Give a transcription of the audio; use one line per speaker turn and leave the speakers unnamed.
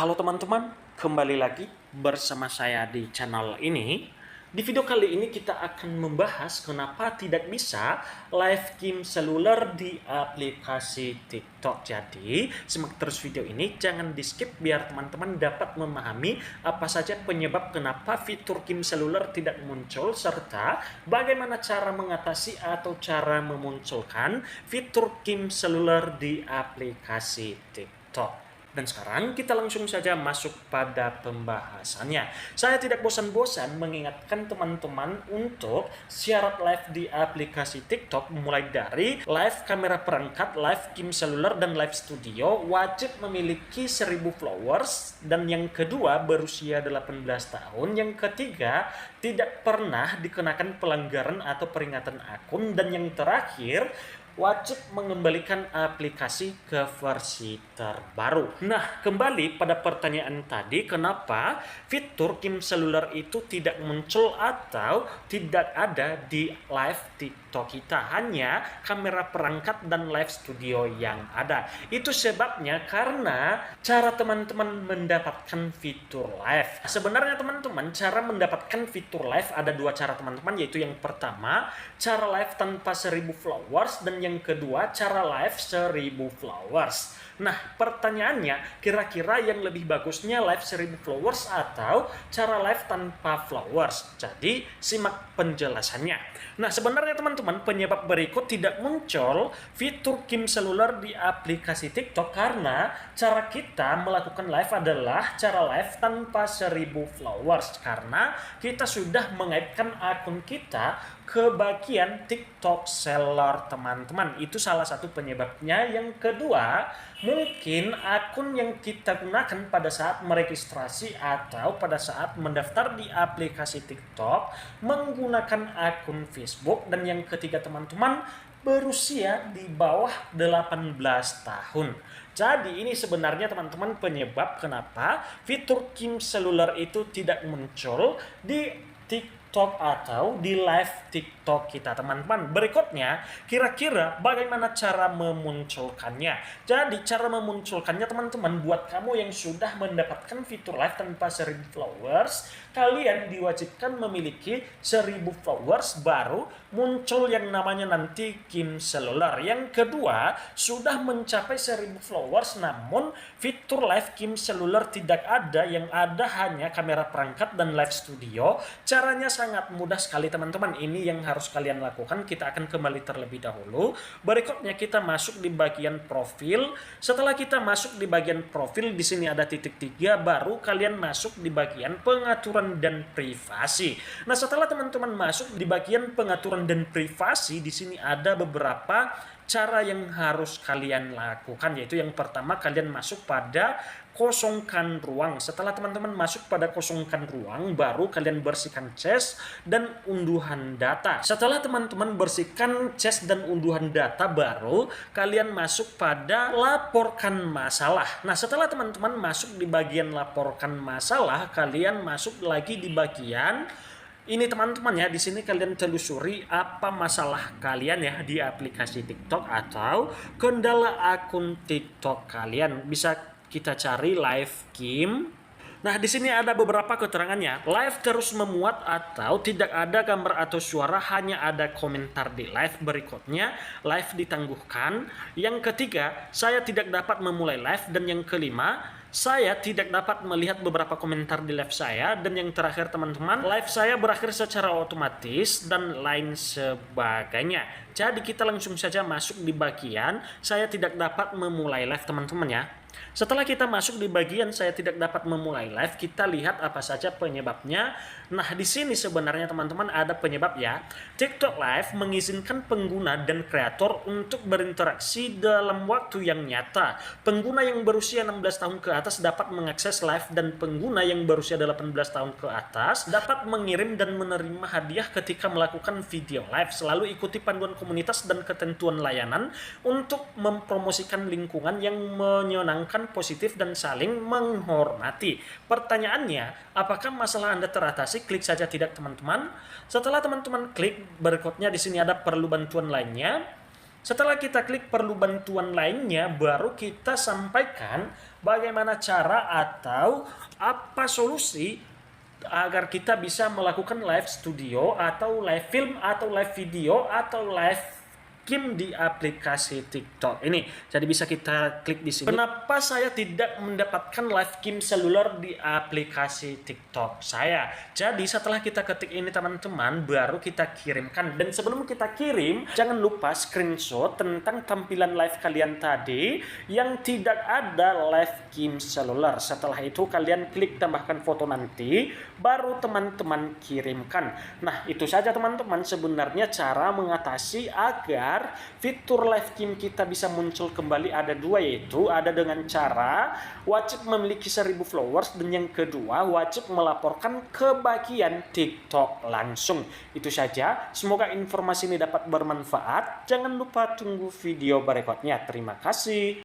Halo teman-teman, kembali lagi bersama saya di channel ini. Di video kali ini kita akan membahas kenapa tidak bisa live game seluler di aplikasi TikTok. Jadi, simak terus video ini, jangan di skip biar teman-teman dapat memahami apa saja penyebab kenapa fitur game seluler tidak muncul serta bagaimana cara mengatasi atau cara memunculkan fitur game seluler di aplikasi TikTok. Dan sekarang kita langsung saja masuk pada pembahasannya. Saya tidak bosan-bosan mengingatkan teman-teman untuk syarat live di aplikasi TikTok mulai dari live kamera perangkat, live game seluler, dan live studio wajib memiliki 1000 followers, dan yang kedua berusia 18 tahun, yang ketiga tidak pernah dikenakan pelanggaran atau peringatan akun, dan yang terakhir wajib mengembalikan aplikasi ke versi terbaru. Nah, kembali pada pertanyaan tadi, kenapa fitur game seluler itu tidak muncul atau tidak ada di live TikTok kita, hanya kamera perangkat dan live studio yang ada. Itu sebabnya karena cara teman-teman mendapatkan fitur live. Sebenarnya teman-teman, cara mendapatkan fitur live ada dua cara teman-teman, yaitu yang pertama, cara live tanpa 1000 followers, dan yang kedua, cara live 1000 followers. Nah, pertanyaannya, kira-kira yang lebih bagusnya live 1000 followers atau cara live tanpa followers? Jadi, simak penjelasannya. Nah, sebenarnya teman-teman, penyebab berikut tidak muncul fitur game seluler di aplikasi TikTok karena cara kita melakukan live adalah cara live tanpa 1000 followers, karena kita sudah mengaitkan akun kita ke bagian TikTok seller teman-teman. Itu salah satu penyebabnya. Yang kedua, mungkin akun yang kita gunakan pada saat meregistrasi atau pada saat mendaftar di aplikasi TikTok menggunakan akun Facebook, dan yang ketiga teman-teman, berusia di bawah 18 tahun. Jadi ini sebenarnya teman-teman penyebab kenapa fitur game seluler itu tidak muncul di TikTok atau di live TikTok kita teman-teman. Berikutnya, kira-kira bagaimana cara memunculkannya? Jadi cara memunculkannya teman-teman, buat kamu yang sudah mendapatkan fitur live tanpa 1000 followers, kalian diwajibkan memiliki 1000 followers baru muncul yang namanya nanti game seluler. Yang kedua, sudah mencapai 1000 followers namun fitur live game seluler tidak ada, yang ada hanya kamera perangkat dan live studio. Caranya sangat mudah sekali teman-teman. Ini yang harus kalian lakukan. Kita akan kembali terlebih dahulu. Berikutnya kita masuk di bagian profil. Setelah kita masuk di bagian profil, di sini ada titik 3, baru kalian masuk di bagian pengaturan dan privasi. Nah, setelah teman-teman masuk di bagian pengaturan dan privasi, di sini ada beberapa cara yang harus kalian lakukan, yaitu yang pertama, kalian masuk pada kosongkan ruang. Setelah teman-teman masuk pada kosongkan ruang, baru kalian bersihkan cache dan unduhan data. Setelah teman-teman bersihkan cache dan unduhan data, baru kalian masuk pada laporkan masalah. Nah, setelah teman-teman masuk di bagian laporkan masalah, kalian masuk lagi di bagian ini teman-teman ya. Di sini kalian telusuri apa masalah kalian ya di aplikasi TikTok atau kendala akun TikTok kalian. Bisa kita cari live game. Nah, di sini ada beberapa keterangannya. Live terus memuat atau tidak ada gambar atau suara, hanya ada komentar di live. Berikutnya, live ditangguhkan. Yang ketiga, saya tidak dapat memulai live. Dan yang kelima, saya tidak dapat melihat beberapa komentar di live saya. Dan yang terakhir teman-teman, live saya berakhir secara otomatis dan lain sebagainya. Jadi kita langsung saja masuk di bagian saya tidak dapat memulai live teman-teman ya. Setelah kita masuk di bagian saya tidak dapat memulai live, kita lihat apa saja penyebabnya. Nah, di sini sebenarnya teman-teman ada penyebab ya. TikTok Live mengizinkan pengguna dan kreator untuk berinteraksi dalam waktu yang nyata. Pengguna yang berusia 16 tahun ke atas dapat mengakses live, dan pengguna yang berusia 18 tahun ke atas dapat mengirim dan menerima hadiah ketika melakukan video live. Selalu ikuti panduan komunitas dan ketentuan layanan untuk mempromosikan lingkungan yang menyenangkan, positif, dan saling menghormati. Pertanyaannya, apakah masalah Anda teratasi? Klik saja tidak teman-teman. Setelah teman-teman klik, berikutnya di sini ada perlu bantuan lainnya. Setelah kita klik perlu bantuan lainnya, baru kita sampaikan bagaimana cara atau apa solusi agar kita bisa melakukan live studio atau live film atau live video atau live game di aplikasi TikTok ini. Jadi bisa kita klik di sini. Kenapa saya tidak mendapatkan live game seluler di aplikasi TikTok saya? Jadi setelah kita ketik ini teman-teman, baru kita kirimkan. Dan sebelum kita kirim, jangan lupa screenshot tentang tampilan live kalian tadi yang tidak ada live game seluler. Setelah itu kalian klik tambahkan foto nanti, baru teman-teman kirimkan. Nah, itu saja teman-teman sebenarnya cara mengatasi agar fitur live game kita bisa muncul kembali. Ada dua, yaitu ada dengan cara wajib memiliki 1000 followers, dan yang kedua wajib melaporkan ke bagian TikTok langsung. Itu saja, semoga informasi ini dapat bermanfaat. Jangan lupa tunggu video berikutnya. Terima kasih.